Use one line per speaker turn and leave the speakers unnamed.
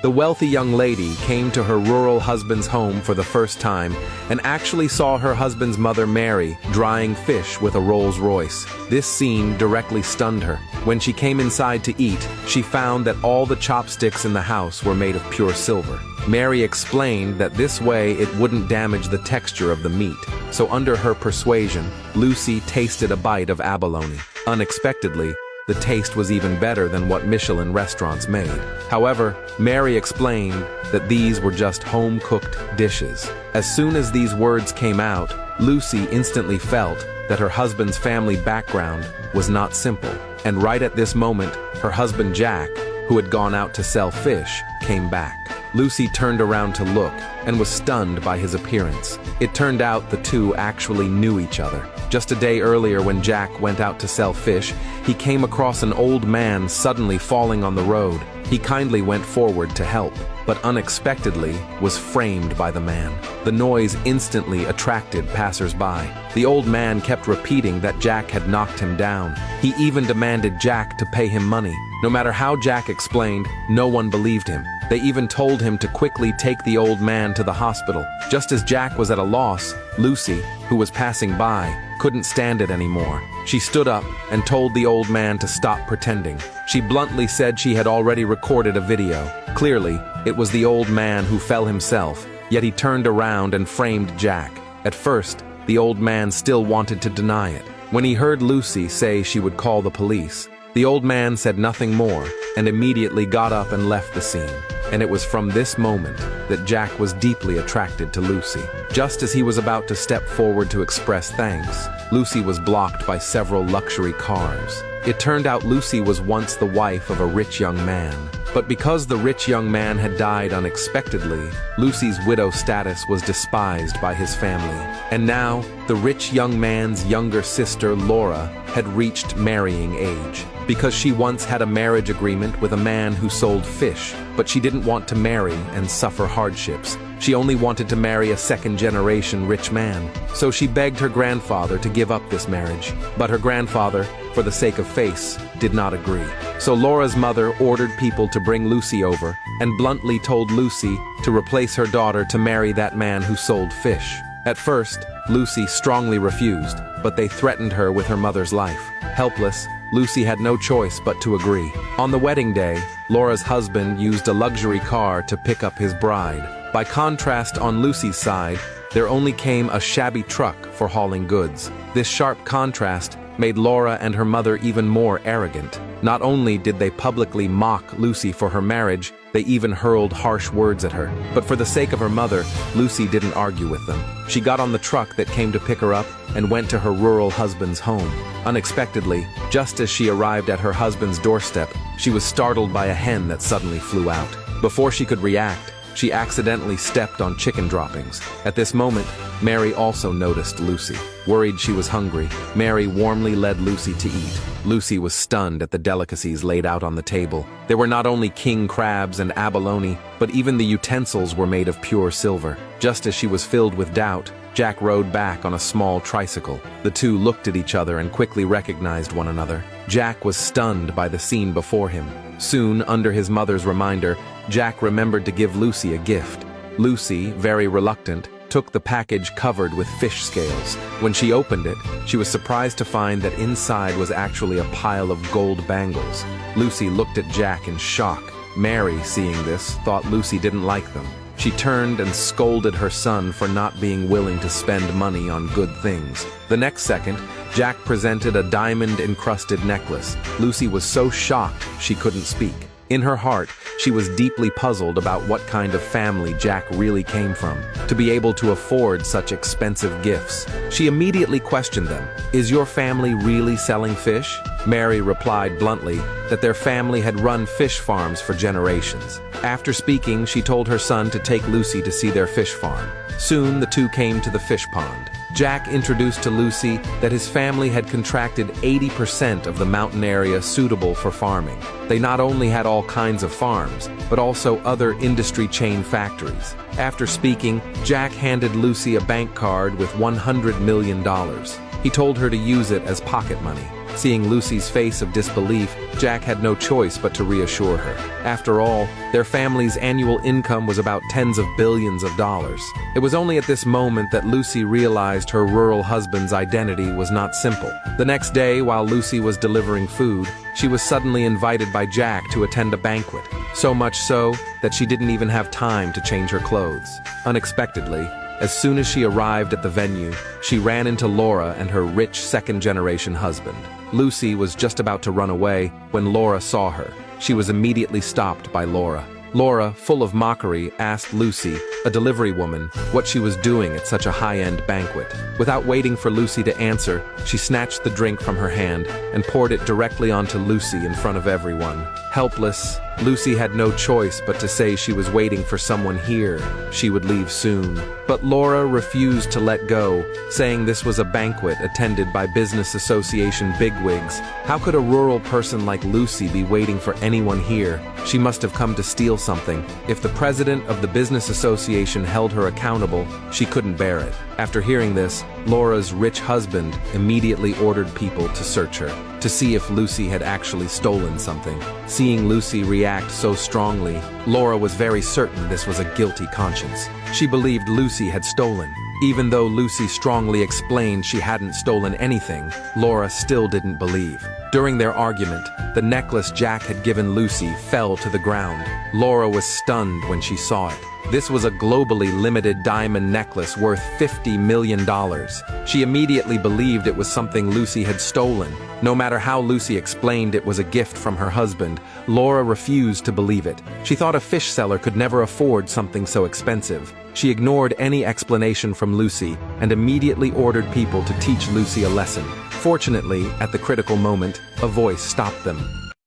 The wealthy young lady came to her rural husband's home for the first time and actually saw her husband's mother Mary drying fish with a Rolls Royce. This scene directly stunned her. When she came inside to eat, she found that all the chopsticks in the house were made of pure silver. Mary explained that this way it wouldn't damage the texture of the meat. So under her persuasion, Lucy tasted a bite of abalone. Unexpectedly, the taste was even better than what Michelin restaurants made. However, Mary explained that these were just home-cooked dishes. As soon as these words came out, Lucy instantly felt that her husband's family background was not simple. And right at this moment, her husband Jack, who had gone out to sell fish, came back. Lucy turned around to look and was stunned by his appearance. It turned out the two actually knew each other. Just a day earlier, when Jack went out to sell fish, he came across an old man suddenly falling on the road. He kindly went forward to help, but unexpectedly was framed by the man. The noise instantly attracted passers-by. The old man kept repeating that Jack had knocked him down. He even demanded Jack to pay him money. No matter how Jack explained, no one believed him. They even told him to quickly take the old man to the hospital. Just as Jack was at a loss, Lucy, who was passing by, couldn't stand it anymore. She stood up and told the old man to stop pretending. She bluntly said she had already recorded a video. Clearly, it was the old man who fell himself, yet he turned around and framed Jack. At first, the old man still wanted to deny it. When he heard Lucy say she would call the police, the old man said nothing more and immediately got up and left the scene. And it was from this moment that Jack was deeply attracted to Lucy. Just as he was about to step forward to express thanks, Lucy was blocked by several luxury cars. It turned out Lucy was once the wife of a rich young man. But because the rich young man had died unexpectedly, Lucy's widow status was despised by his family. And now, the rich young man's younger sister, Laura, had reached marrying age. Because she once had a marriage agreement with a man who sold fish, but she didn't want to marry and suffer hardships. She only wanted to marry a second-generation rich man. So she begged her grandfather to give up this marriage. But her grandfather, for the sake of face, did not agree. So Laura's mother ordered people to bring Lucy over and bluntly told Lucy to replace her daughter to marry that man who sold fish. At first, Lucy strongly refused, but they threatened her with her mother's life. Helpless, Lucy had no choice but to agree. On the wedding day, Laura's husband used a luxury car to pick up his bride. By contrast, on Lucy's side, there only came a shabby truck for hauling goods. This sharp contrast made Laura and her mother even more arrogant. Not only did they publicly mock Lucy for her marriage, they even hurled harsh words at her. But for the sake of her mother, Lucy didn't argue with them. She got on the truck that came to pick her up and went to her rural husband's home. Unexpectedly, just as she arrived at her husband's doorstep, she was startled by a hen that suddenly flew out. Before she could react, she accidentally stepped on chicken droppings. At this moment, Mary also noticed Lucy. Worried she was hungry, Mary warmly led Lucy to eat. Lucy was stunned at the delicacies laid out on the table. There were not only king crabs and abalone, but even the utensils were made of pure silver. Just as she was filled with doubt, Jack rode back on a small tricycle. The two looked at each other and quickly recognized one another. Jack was stunned by the scene before him. Soon, under his mother's reminder, Jack remembered to give Lucy a gift. Lucy, very reluctant, took the package covered with fish scales. When she opened it, she was surprised to find that inside was actually a pile of gold bangles. Lucy looked at Jack in shock. Mary, seeing this, thought Lucy didn't like them. She turned and scolded her son for not being willing to spend money on good things. The next second, Jack presented a diamond-encrusted necklace. Lucy was so shocked she couldn't speak. In her heart, she was deeply puzzled about what kind of family Jack really came from, to be able to afford such expensive gifts. She immediately questioned them. "Is your family really selling fish?" Mary replied bluntly that their family had run fish farms for generations. After speaking, she told her son to take Lucy to see their fish farm. Soon, the two came to the fish pond. Jack introduced to Lucy that his family had contracted 80% of the mountain area suitable for farming. They not only had all kinds of farms, but also other industry chain factories. After speaking, Jack handed Lucy a bank card with $100 million. He told her to use it as pocket money. Seeing Lucy's face of disbelief, Jack had no choice but to reassure her. After all, their family's annual income was about tens of billions of dollars. It was only at this moment that Lucy realized her rural husband's identity was not simple. The next day, while Lucy was delivering food, she was suddenly invited by Jack to attend a banquet. So much so that she didn't even have time to change her clothes. Unexpectedly, as soon as she arrived at the venue, she ran into Laura and her rich second-generation husband. Lucy was just about to run away when Laura saw her. She was immediately stopped by Laura. Laura, full of mockery, asked Lucy, a delivery woman, what she was doing at such a high-end banquet. Without waiting for Lucy to answer, she snatched the drink from her hand and poured it directly onto Lucy in front of everyone. Helpless, Lucy had no choice but to say she was waiting for someone here. She would leave soon. But Laura refused to let go, saying this was a banquet attended by business association bigwigs. How could a rural person like Lucy be waiting for anyone here? She must have come to steal something. If the president of the business association held her accountable, she couldn't bear it. After hearing this, Laura's rich husband immediately ordered people to search her, to see if Lucy had actually stolen something. Seeing Lucy react so strongly, Laura was very certain this was a guilty conscience. She believed Lucy had stolen. Even though Lucy strongly explained she hadn't stolen anything, Laura still didn't believe. During their argument, the necklace Jack had given Lucy fell to the ground. Laura was stunned when she saw it. This was a globally limited diamond necklace worth $50 million. She immediately believed it was something Lucy had stolen. No matter how Lucy explained it was a gift from her husband, Laura refused to believe it. She thought a fish seller could never afford something so expensive. She ignored any explanation from Lucy and immediately ordered people to teach Lucy a lesson. Fortunately, at the critical moment, a voice stopped them.